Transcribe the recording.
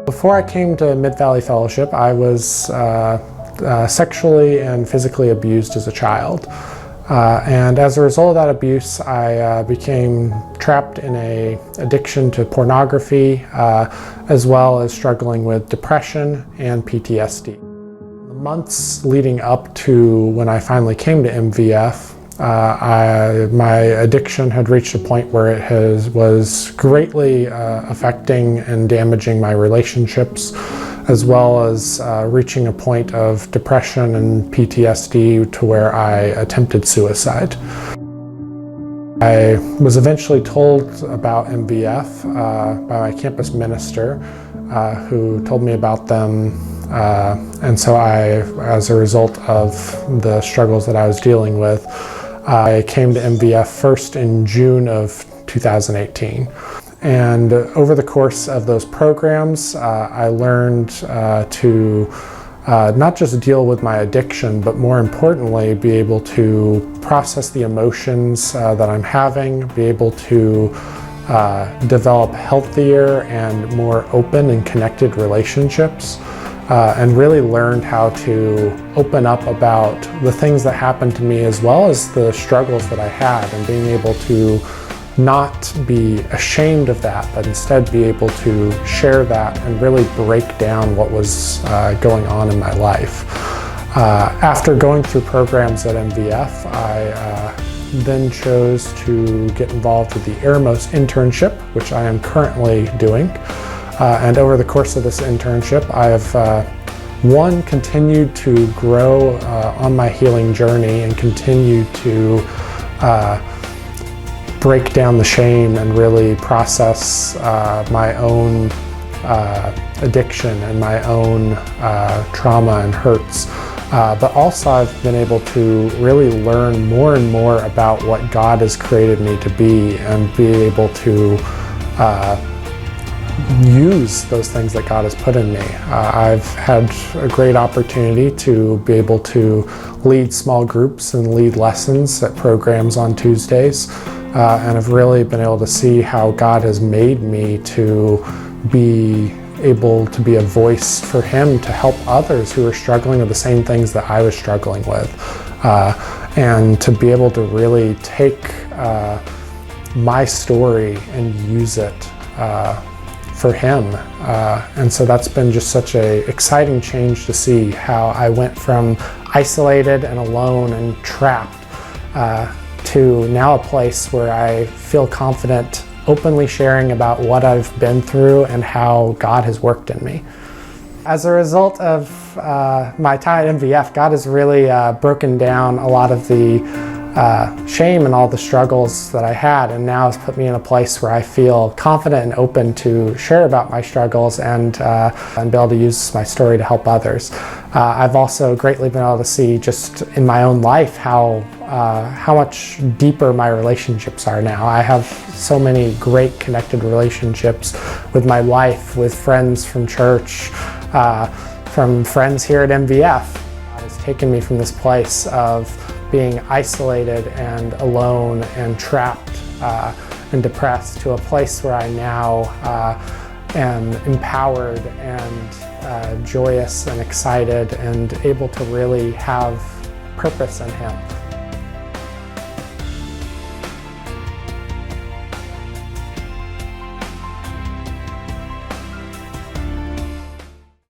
Before I came to Mid-Valley Fellowship, I was sexually and physically abused as a child. And as a result of that abuse, I became trapped in an addiction to pornography, as well as struggling with depression and PTSD. The months leading up to when I finally came to MVF, my addiction had reached a point where it was greatly affecting and damaging my relationships, as well as reaching a point of depression and PTSD to where I attempted suicide. I was eventually told about MVF by my campus minister, who told me about them, and so as a result of the struggles that I was dealing with, I came to MVF first in June of 2018. And over the course of those programs, I learned to not just deal with my addiction, but more importantly, be able to process the emotions that I'm having, be able to develop healthier and more open and connected relationships, and really learned how to open up about the things that happened to me, as well as the struggles that I had, and being able to not be ashamed of that, but instead be able to share that and really break down what was going on in my life. After going through programs at MVF, I then chose to get involved with the Airmos internship, which I am currently doing. And over the course of this internship, I have continued to grow on my healing journey and continue to break down the shame and really process my own addiction and my own trauma and hurts. But also I've been able to really learn more and more about what God has created me to be, and be able to use those things that God has put in me. I've had a great opportunity to be able to lead small groups and lead lessons at programs on Tuesdays, and I've really been able to see how God has made me to be able to be a voice for Him to help others who are struggling with the same things that I was struggling with, and to be able to really take my story and use it for Him. And so that's been just such an exciting change to see how I went from isolated and alone and trapped to now a place where I feel confident openly sharing about what I've been through and how God has worked in me. As a result of my time at MVF, God has really broken down a lot of the shame and all the struggles that I had, and now has put me in a place where I feel confident and open to share about my struggles and be able to use my story to help others. I've also greatly been able to see just in my own life how much deeper my relationships are now. I have so many great connected relationships with my life, with friends from church, from friends here at MVF. God has taken me from this place of being isolated and alone and trapped and depressed to a place where I now am empowered and joyous and excited and able to really have purpose in Him.